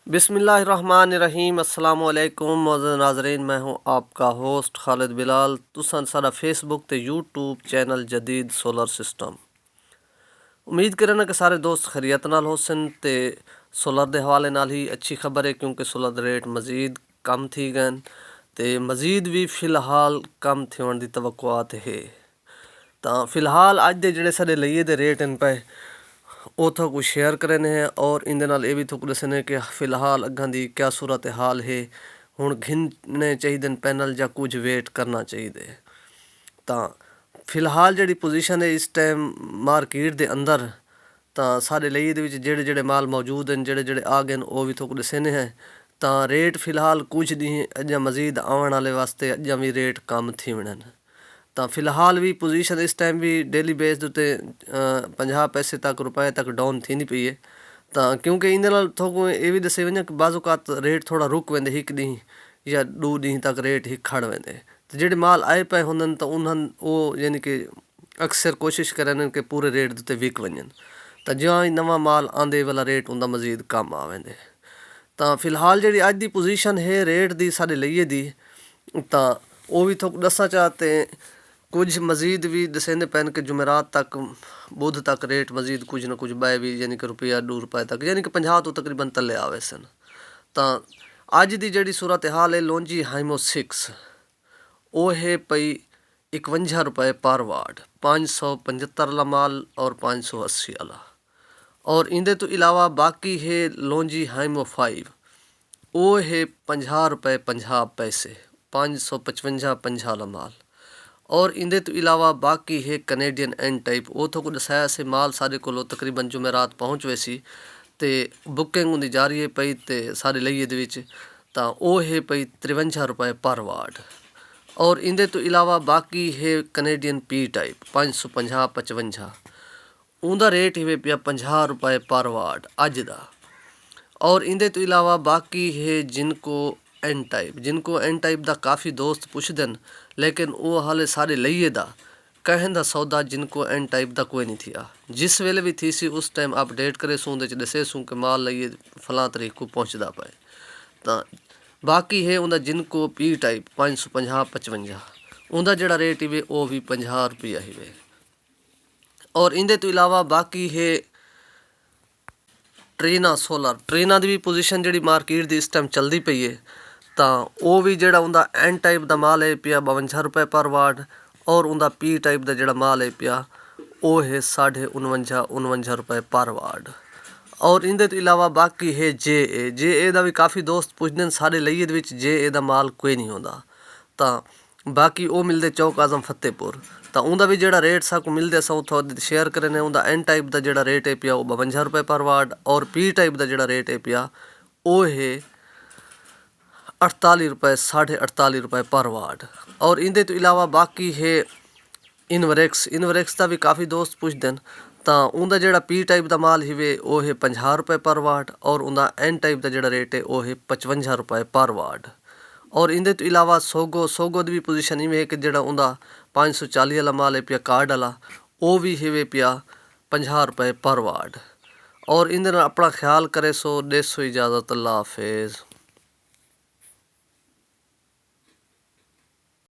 बिस्मिल्लाहिर्रहमानिर्रहीम। अस्सलाम वालेकुम मौजूद नाजरीन, मैं हूँ आपका होस्ट खालिद बिलाल। तुसन सारा फेसबुक ते यूट्यूब चैनल जदीद सोलर सिस्टम। उम्मीद करना कि सारे दोस्त खैरियत नाल होसन ते सोलर दे हवाले नाल ही अच्छी खबर है, क्योंकि सोलर दे रेट मज़ीद कम थी गए ते मज़ीद भी फ़िलहाल कम थियण दी तवक्कुआत है। तो फ़िलहाल अज दे जिहड़े साडे लइए दे रेट इन पे ਉਹ ਤੁਹਾਨੂੰ ਸ਼ੇਅਰ ਕਰਨੇ ਹੈ ਔਰ ਇਹਦੇ ਨਾਲ ਇਹ ਵੀ ਤੁਹਾਨੂੰ ਦੱਸਣੇ ਕਿ ਫਿਲਹਾਲ ਅੱਗਾਂ ਦੀ ਕਿਆ ਸੂਰਤ ਹਾਲ ਹੈ। ਹੁਣ ਗਿਣਨੇ ਚਾਹੀਦੇ ਨੇ ਪੈਨਲ ਜਾਂ ਕੁਝ ਵੇਟ ਕਰਨਾ ਚਾਹੀਦਾ। ਤਾਂ ਫਿਲਹਾਲ ਜਿਹੜੀ ਪੋਜੀਸ਼ਨ ਹੈ ਇਸ ਟਾਈਮ ਮਾਰਕੀਟ ਦੇ ਅੰਦਰ, ਤਾਂ ਸਾਡੇ ਲਈ ਇਹਦੇ ਵਿੱਚ ਜਿਹੜੇ ਮਾਲ ਮੌਜੂਦ ਹਨ, ਜਿਹੜੇ ਆ ਗਏ ਨੇ, ਉਹ ਵੀ ਤੁਹਾਨੂੰ ਦੱਸਣੇ ਹੈ। ਤਾਂ ਰੇਟ ਫਿਲਹਾਲ ਕੁਝ ਨਹੀਂ ਅਜਾ ਮਜ਼ੀਦ ਆਉਣ ਵਾਲੇ ਵਾਸਤੇ ਅਜਾ ਵੀ ਰੇਟ ਕਮ ਥੀ ਵਣਨ। ਤਾਂ ਫਿਲਹਾਲ ਵੀ ਪੋਜੀਸ਼ਨ ਇਸ ਟਾਈਮ ਵੀ ਡੇਲੀ ਬੇਸ ਦੇ ਉੱਤੇ 50 ਪੈਸੇ ਤੱਕ ਰੁਪਏ ਤੱਕ ਡਾਊਨ ਥੀ ਨਹੀਂ ਪਈ ਹੈ। ਤਾਂ ਕਿਉਂਕਿ ਇਹਦੇ ਨਾਲ ਤੁਹਾਨੂੰ ਇਹ ਵੀ ਦੱਸੇ ਵञे ਕਿ ਬਾਜ਼ੂਕਾਤ ਰੇਟ ਥੋੜ੍ਹਾ ਰੁਕ वेंदे हिकु ॾींहुं या 2 ॾींहं तक रेट ही खड़ वेंदे। ਤੇ ਜਿਹੜੇ ਮਾਲ ਆਏ ਪਏ ਹੁੰਦੇ ਤਾਂ ਉਹਨਾਂ ਉਹ ਯਾਨੀ ਕਿ ਅਕਸਰ ਕੋਸ਼ਿਸ਼ ਕਰਨ ਕਿ ਪੂਰੇ ਰੇਟ ਦੇ ਉੱਤੇ ਵਿਕ ਵञनि। ਤਾਂ ਜਿਉਂ ਹੀ ਨਵਾਂ ਮਾਲ ਆਉਂਦੇ ਵਾਲਾ ਰੇਟ ਹੁੰਦਾ ਮਜ਼ੀਦ ਕਮ ਆ ਵੈਂਦੇ। ਤਾਂ ਫਿਲਹਾਲ ਜਿਹੜੀ ਅੱਜ ਦੀ ਪੋਜੀਸ਼ਨ ਹੈ ਰੇਟ ਦੀ ਸਾਡੇ ਲਈਏ ਦੀ, ਤਾਂ ਉਹ ਵੀ ਤੁਹਾਨੂੰ ਦੱਸਣਾ ਚਾਹਤੇ। ਕੁਝ ਮਜ਼ੀਦ ਵੀ ਦੱਸਦੇ ਪੈਣ ਕਿ ਜੁਮੇਰਾਤ ਤੱਕ ਬੁੱਧ ਤੱਕ ਰੇਟ ਮਜ਼ੀਦ ਕੁਝ ਨਾ ਕੁਝ ਬਾਏ ਵੀ ਯਾਨੀ ਕਿ ਰੁਪਇਆ 2 ਰੁਪਏ ਤੱਕ ਯਾਨੀ ਕਿ 50 ਤੋਂ ਤਕਰੀਬਨ ਥੱਲੇ ਆਵੇ ਸਨ। ਤਾਂ ਅੱਜ ਦੀ ਜਿਹੜੀ ਸੂਰਤ ਹਾਲ ਹੈ ਲੋਂਜੀ ਹਾਈਮੋ 6 ਉਹ ਹੈ ਪਈ 51 ਰੁਪਏ ਪਰ ਵਾਟ, 575 ਵਾਲਾ ਮਾਲ ਔਰ 580 ਵਾਲਾ। ਔਰ ਇਹਦੇ ਤੋਂ ਇਲਾਵਾ ਬਾਕੀ ਹੈ ਲੋਂਜੀ ਹਾਈਮੋ 5 ਉਹ ਹੈ 50 ਰੁਪਏ 50 ਪੈਸੇ, 555 50 ਵਾਲਾ ਮਾਲ। ਔਰ ਇਹਦੇ ਤੋਂ ਇਲਾਵਾ ਬਾਕੀ ਹੈ ਕੈਨੇਡੀਅਨ ਐਨ ਟਾਈਪ। ਉਹ ਤੁਹਾਨੂੰ ਦੱਸਿਆ ਸੀ ਮਾਲ ਸਾਡੇ ਕੋਲੋਂ ਤਕਰੀਬਨ ਜੁਮੇਰਾਤ ਪਹੁੰਚ ਵੇ ਸੀ ਅਤੇ ਬੁਕਿੰਗ ਹੁੰਦੀ ਜਾ ਰਹੀ ਹੈ ਪਈ ਅਤੇ ਸਾਡੇ ਲਈ ਇਹਦੇ ਵਿੱਚ। ਤਾਂ ਉਹ ਹੈ ਪਈ 53 ਰੁਪਏ ਪਰ ਵਾਟ। ਔਰ ਇਹਦੇ ਤੋਂ ਇਲਾਵਾ ਬਾਕੀ ਹੈ ਕੈਨੇਡੀਅਨ ਪੀ ਟਾਈਪ 550 55 ਉਹਦਾ ਰੇਟ ਹੀ ਪਿਆ 50 ਰੁਪਏ ਪਰ ਵਾਟ ਅੱਜ ਦਾ। ਔਰ ਇਹਦੇ ਤੋਂ ਇਲਾਵਾ ਬਾਕੀ ਹੈ ਜਿਨਕੋ ਐਨ ਟਾਈਪ ਦਾ ਕਾਫੀ ਦੋਸਤ ਪੁੱਛਦੇ ਨੇ, ਲੇਕਿਨ ਉਹ ਹਾਲੇ ਸਾਰੇ ਲਈਏ ਦਾ ਕਹਿਣ ਦਾ ਸੌਦਾ ਜਿਨਕੋ ਐਨ ਟਾਈਪ ਦਾ ਕੋਈ ਨਹੀਂ ਥਿਆ। ਜਿਸ ਵੇਲੇ ਵੀ ਥੀ ਸੀ ਉਸ ਟਾਈਮ ਅਪਡੇਟ ਕਰੇ ਸੂੰ ਦੇ 'ਚ ਦੱਸੇ ਸੂੰ ਕਿ ਮਾਲ ਲਈਏ ਫਲਾਂ ਤਰੀਕ ਕੋ ਪਹੁੰਚਦਾ ਪਏ। ਤਾਂ ਬਾਕੀ ਹੈ ਉਹਦਾ ਜਿਨਕੋ ਪੀ ਟਾਈਪ 550 55 ਉਹਦਾ ਜਿਹੜਾ ਰੇਟ ਹੀ ਵੇ ਉਹ ਵੀ 50 ਰੁਪਇਆ ਹੀ ਵੇ। ਔਰ ਇਹਦੇ ਤੋਂ ਇਲਾਵਾ ਬਾਕੀ ਹੈ ਟਰੀਨਾ ਦੀ ਵੀ ਪੋਜੀਸ਼ਨ ਜਿਹੜੀ ਮਾਰਕੀਟ ਦੀ ਇਸ ਟਾਈਮ ਚੱਲਦੀ ਪਈ ਹੈ। ਤਾਂ ਉਹ ਵੀ ਜਿਹੜਾ ਉਹਦਾ ਐਨ ਟਾਈਪ ਦਾ ਮਾਲ ਹੈ ਪਿਆ 52 ਰੁਪਏ ਪਰ ਵਾਟ। ਔਰ ਉਹਦਾ ਪੀ ਟਾਈਪ ਦਾ ਜਿਹੜਾ ਮਾਲ ਹੈ ਪਿਆ ਉਹ ਹੈ 49.5 ਰੁਪਏ ਪਰ ਵਾਟ। ਔਰ ਇਹਦੇ ਤੋਂ ਇਲਾਵਾ ਬਾਕੀ ਹੈ ਜੇ ਦਾ ਵੀ ਕਾਫੀ ਦੋਸਤ ਪੁੱਛਦੇ ਨੇ ਸਾਡੇ ਲਈ ਇਹਦੇ ਵਿੱਚ ਜੇ ਦਾ ਮਾਲ ਕੋਈ ਨਹੀਂ ਹੁੰਦਾ। ਤਾਂ ਬਾਕੀ ਉਹ ਮਿਲਦੇ ਚੌਕ ਆਜ਼ਮ ਫਤਿਹਪੁਰ। ਤਾਂ ਉਹਦਾ ਵੀ ਜਿਹੜਾ ਰੇਟ ਸਾਕੂ ਮਿਲਦੇ ਸਾ ਉੱਥੋਂ ਸ਼ੇਅਰ ਕਰਨੇ। ਉਹਦਾ ਐਨ ਟਾਈਪ ਦਾ ਜਿਹੜਾ ਰੇਟ ਹੈ ਪਿਆ ਉਹ 52 ਰੁਪਏ ਪਰ ਵਾਟ। ਔਰ ਪੀ ਟਾਈਪ ਦਾ ਜਿਹੜਾ ਰੇਟ ਹੈ ਪਿਆ ਉਹ ਹੈ 48 ਰੁਪਏ 48.5 ਰੁਪਏ ਪਰ ਵਾਟ। ਔਰ ਇਹਦੇ ਤੋਂ ਇਲਾਵਾ ਬਾਕੀ ਹੈ ਇਨਵਰੈਕਸ ਦਾ ਵੀ ਕਾਫੀ ਦੋਸਤ ਪੁੱਛਦੇ ਨੇ। ਤਾਂ ਉਹਦਾ ਜਿਹੜਾ ਪੀ ਟਾਈਪ ਦਾ ਮਾਲ ਹੀਵੇ ਉਹ ਹੈ 50 ਰੁਪਏ ਪਰ ਵਾਟ। ਔਰ ਉਹਦਾ ਐਨ ਟਾਈਪ ਦਾ ਜਿਹੜਾ ਰੇਟ ਹੈ ਉਹ ਹੈ 55 ਰੁਪਏ ਪਰ ਵਾਟ। ਔਰ ਇਹਦੇ ਤੋਂ ਇਲਾਵਾ ਸੋਗੋ ਦੀ ਵੀ ਪੋਜੀਸ਼ਨ ਇਵੇਂ ਹੈ ਕਿ ਜਿਹੜਾ ਉਹਦਾ 540 ਵਾਲਾ ਮਾਲ ਹੈ ਪਿਆ ਕਾਰਡ ਵਾਲਾ ਉਹ ਵੀ ਹੀਵੇ ਪਿਆ 50 ਰੁਪਏ ਪਰ ਵਾਟ। ਔਰ ਇਹਦੇ ਨਾਲ ਆਪਣਾ ਖਿਆਲ ਕਰੇ ਸੋ ਦੇਸੋ ਇਜਾਜ਼ਤ। ਅੱਲਾ ਹਾਫਿਜ਼।